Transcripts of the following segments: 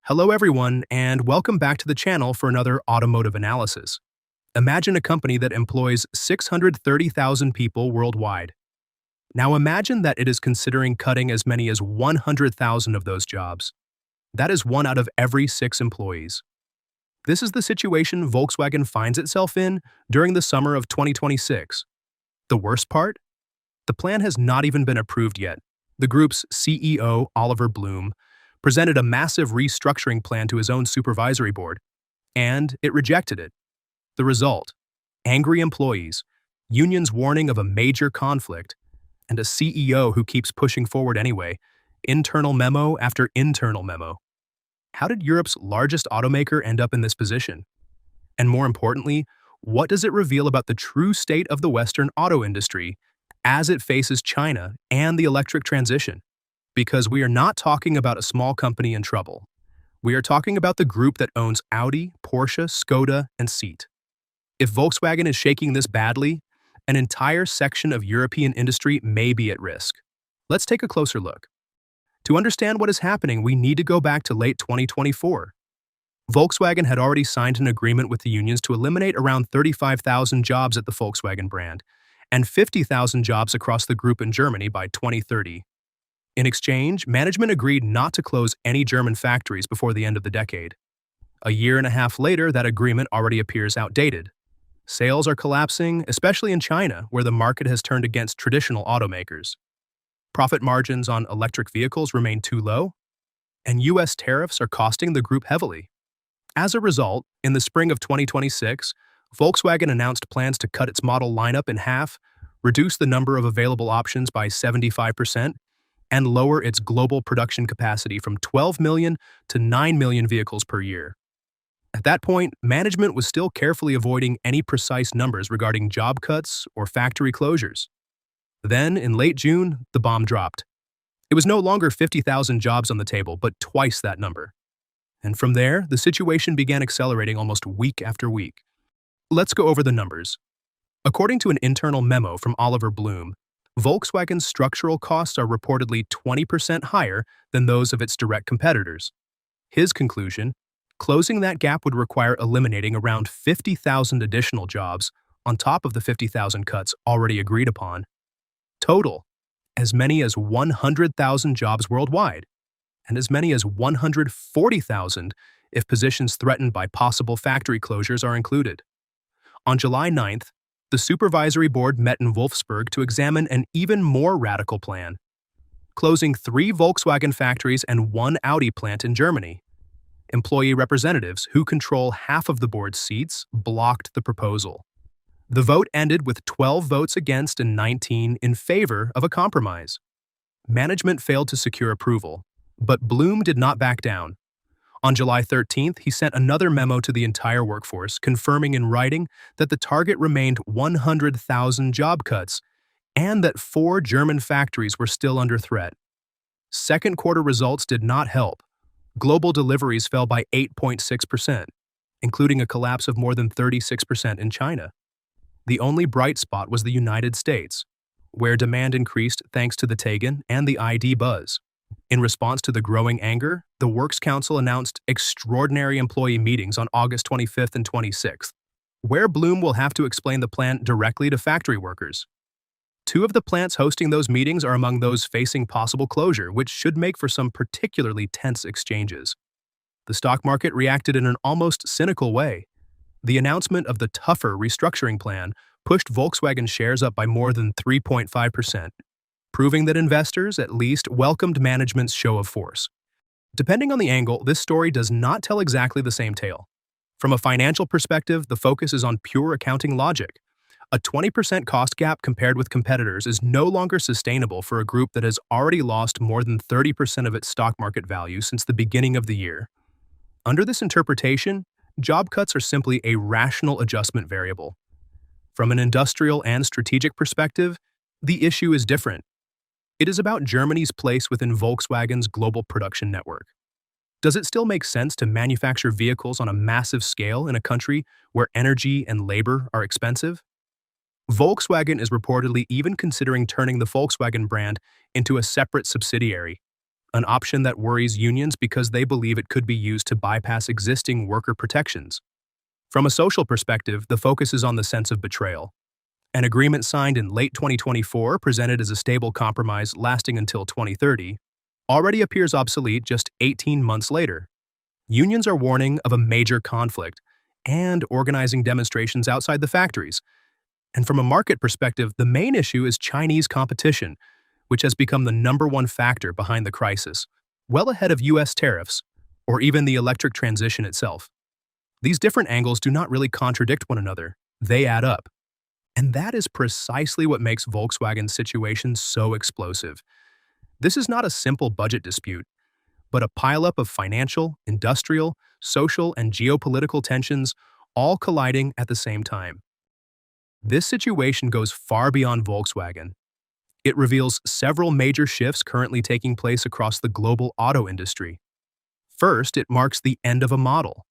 Hello everyone, and welcome back to the channel for another automotive analysis. Imagine a company that employs 630,000 people worldwide. Now imagine that it is considering cutting as many as 100,000 of those jobs. That is one out of every 6 employees. This is the situation Volkswagen finds itself in during the summer of 2026. The worst part? The plan has not even been approved yet. The group's CEO, Oliver Blume, presented a massive restructuring plan to his own supervisory board, and it rejected it. The result: angry employees, unions warning of a major conflict, and a CEO who keeps pushing forward anyway, internal memo after internal memo. How did Europe's largest automaker end up in this position? And more importantly, what does it reveal about the true state of the Western auto industry as it faces China and the electric transition? Because we are not talking about a small company in trouble. We are talking about the group that owns Audi, Porsche, Skoda, and Seat. If Volkswagen is shaking this badly, an entire section of European industry may be at risk. Let's take a closer look. To understand what is happening, we need to go back to late 2024. Volkswagen had already signed an agreement with the unions to eliminate around 35,000 jobs at the Volkswagen brand and 50,000 jobs across the group in Germany by 2030. In exchange, management agreed not to close any German factories before the end of the decade. A year and a half later, that agreement already appears outdated. Sales are collapsing, especially in China, where the market has turned against traditional automakers. Profit margins on electric vehicles remain too low, and US tariffs are costing the group heavily. As a result, in the spring of 2026, Volkswagen announced plans to cut its model lineup in half, reduce the number of available options by 75%, and lower its global production capacity from 12 million to 9 million vehicles per year. At that point, management was still carefully avoiding any precise numbers regarding job cuts or factory closures. Then, in late June, the bomb dropped. It was no longer 50,000 jobs on the table, but twice that number. And from there, the situation began accelerating almost week after week. Let's go over the numbers. According to an internal memo from Oliver Blume, Volkswagen's structural costs are reportedly 20% higher than those of its direct competitors. His conclusion: closing that gap would require eliminating around 50,000 additional jobs on top of the 50,000 cuts already agreed upon. Total: as many as 100,000 jobs worldwide, and as many as 140,000 if positions threatened by possible factory closures are included. On July 9th, the supervisory board met in Wolfsburg to examine an even more radical plan: closing 3 Volkswagen factories and 1 Audi plant in Germany. Employee representatives, who control half of the board's seats, blocked the proposal. The vote ended with 12 votes against and 19 in favor of a compromise. Management failed to secure approval, but Blume did not back down. On July 13th, he sent another memo to the entire workforce, confirming in writing that the target remained 100,000 job cuts and that 4 German factories were still under threat. Second quarter results did not help. Global deliveries fell by 8.6%, including a collapse of more than 36% in China. The only bright spot was the United States, where demand increased thanks to the Tiguan and the ID buzz. In response to the growing anger, the Works Council announced extraordinary employee meetings on August 25th and 26th, where Blume will have to explain the plan directly to factory workers. 2 of the plants hosting those meetings are among those facing possible closure, which should make for some particularly tense exchanges. The stock market reacted in an almost cynical way. The announcement of the tougher restructuring plan pushed Volkswagen shares up by more than 3.5%. Proving that investors, at least, welcomed management's show of force. Depending on the angle, this story does not tell exactly the same tale. From a financial perspective, the focus is on pure accounting logic. A 20% cost gap compared with competitors is no longer sustainable for a group that has already lost more than 30% of its stock market value since the beginning of the year. Under this interpretation, job cuts are simply a rational adjustment variable. From an industrial and strategic perspective, the issue is different. It is about Germany's place within Volkswagen's global production network. Does it still make sense to manufacture vehicles on a massive scale in a country where energy and labor are expensive? Volkswagen is reportedly even considering turning the Volkswagen brand into a separate subsidiary, an option that worries unions because they believe it could be used to bypass existing worker protections. From a social perspective, the focus is on the sense of betrayal. An agreement signed in late 2024, presented as a stable compromise lasting until 2030, already appears obsolete just 18 months later. Unions are warning of a major conflict and organizing demonstrations outside the factories. And from a market perspective, the main issue is Chinese competition, which has become the #1 factor behind the crisis, well ahead of US tariffs, or even the electric transition itself. These different angles do not really contradict one another, they add up. And that is precisely what makes Volkswagen's situation so explosive. This is not a simple budget dispute, but a pileup of financial, industrial, social, and geopolitical tensions all colliding at the same time. This situation goes far beyond Volkswagen. It reveals several major shifts currently taking place across the global auto industry. First, it marks the end of a model.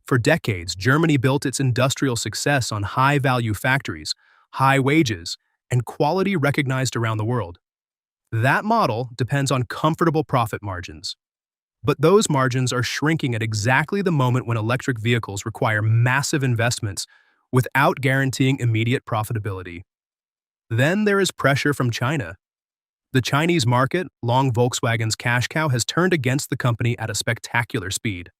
For decades, Germany built its industrial success on high-value factories, high wages, and quality recognized around the world. That model depends on comfortable profit margins. But those margins are shrinking at exactly the moment when electric vehicles require massive investments without guaranteeing immediate profitability. Then there is pressure from China. The Chinese market, long Volkswagen's cash cow, has turned against the company at a spectacular speed.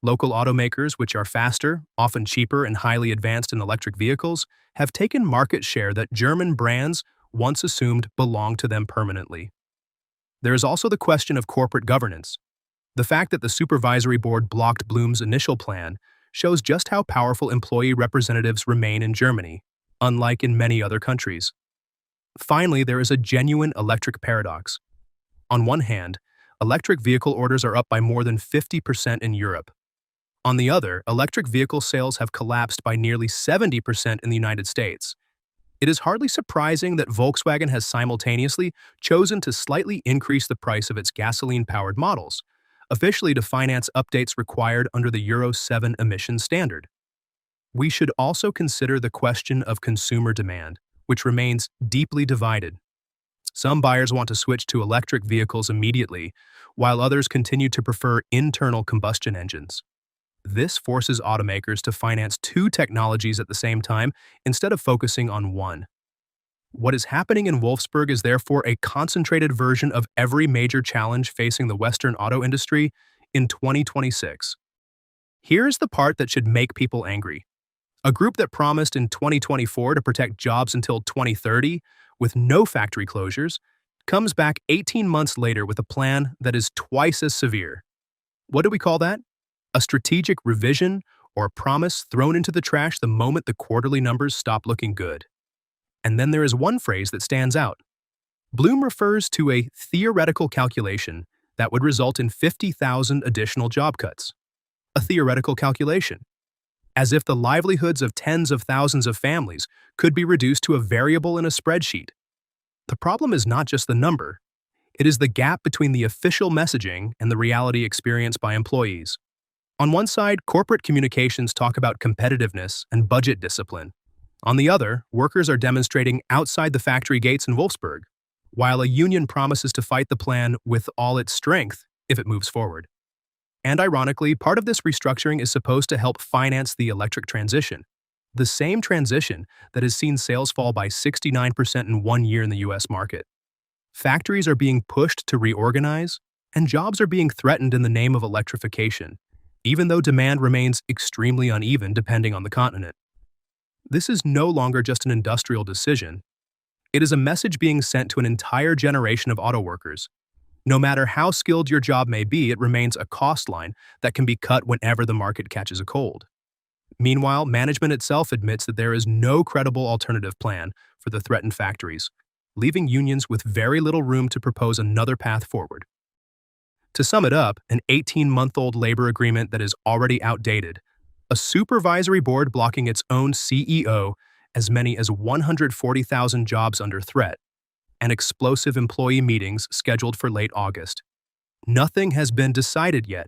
Local automakers, which are faster, often cheaper, and highly advanced in electric vehicles, have taken market share that German brands once assumed belonged to them permanently. There is also the question of corporate governance. The fact that the supervisory board blocked Bloom's initial plan shows just how powerful employee representatives remain in Germany, unlike in many other countries. Finally, there is a genuine electric paradox. On one hand, electric vehicle orders are up by more than 50% in Europe. On the other, electric vehicle sales have collapsed by nearly 70% in the United States. It is hardly surprising that Volkswagen has simultaneously chosen to slightly increase the price of its gasoline-powered models, officially to finance updates required under the Euro 7 emission standard. We should also consider the question of consumer demand, which remains deeply divided. Some buyers want to switch to electric vehicles immediately, while others continue to prefer internal combustion engines. This forces automakers to finance two technologies at the same time instead of focusing on one. What is happening in Wolfsburg is therefore a concentrated version of every major challenge facing the Western auto industry in 2026. Here's the part that should make people angry. A group that promised in 2024 to protect jobs until 2030 with no factory closures comes back 18 months later with a plan that is twice as severe. What do we call that? A strategic revision or a promise thrown into the trash the moment the quarterly numbers stop looking good. And then there is one phrase that stands out. Bloom refers to a theoretical calculation that would result in 50,000 additional job cuts. A theoretical calculation. As if the livelihoods of tens of thousands of families could be reduced to a variable in a spreadsheet. The problem is not just the number. It is the gap between the official messaging and the reality experienced by employees. On one side, corporate communications talk about competitiveness and budget discipline. On the other, workers are demonstrating outside the factory gates in Wolfsburg, while a union promises to fight the plan with all its strength if it moves forward. And ironically, part of this restructuring is supposed to help finance the electric transition, the same transition that has seen sales fall by 69% in 1 year in the US market. Factories are being pushed to reorganize, and jobs are being threatened in the name of electrification, even though demand remains extremely uneven depending on the continent. This is no longer just an industrial decision. It is a message being sent to an entire generation of auto workers. No matter how skilled your job may be, it remains a cost line that can be cut whenever the market catches a cold. Meanwhile, management itself admits that there is no credible alternative plan for the threatened factories, leaving unions with very little room to propose another path forward. To sum it up, an 18-month-old labor agreement that is already outdated, a supervisory board blocking its own CEO, as many as 140,000 jobs under threat, and explosive employee meetings scheduled for late August. Nothing has been decided yet.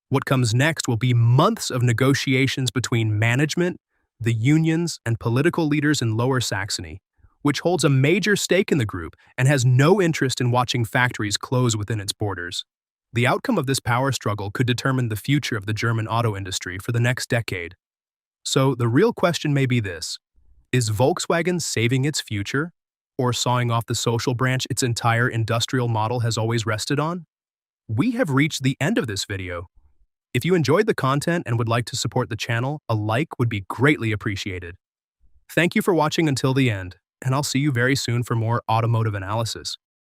What comes next will be months of negotiations between management, the unions, and political leaders in Lower Saxony, which holds a major stake in the group and has no interest in watching factories close within its borders. The outcome of this power struggle could determine the future of the German auto industry for the next decade. So the real question may be this: is Volkswagen saving its future, or sawing off the social branch its entire industrial model has always rested on? We have reached the end of this video. If you enjoyed the content and would like to support the channel, a like would be greatly appreciated. Thank you for watching until the end, and I'll see you very soon for more automotive analysis.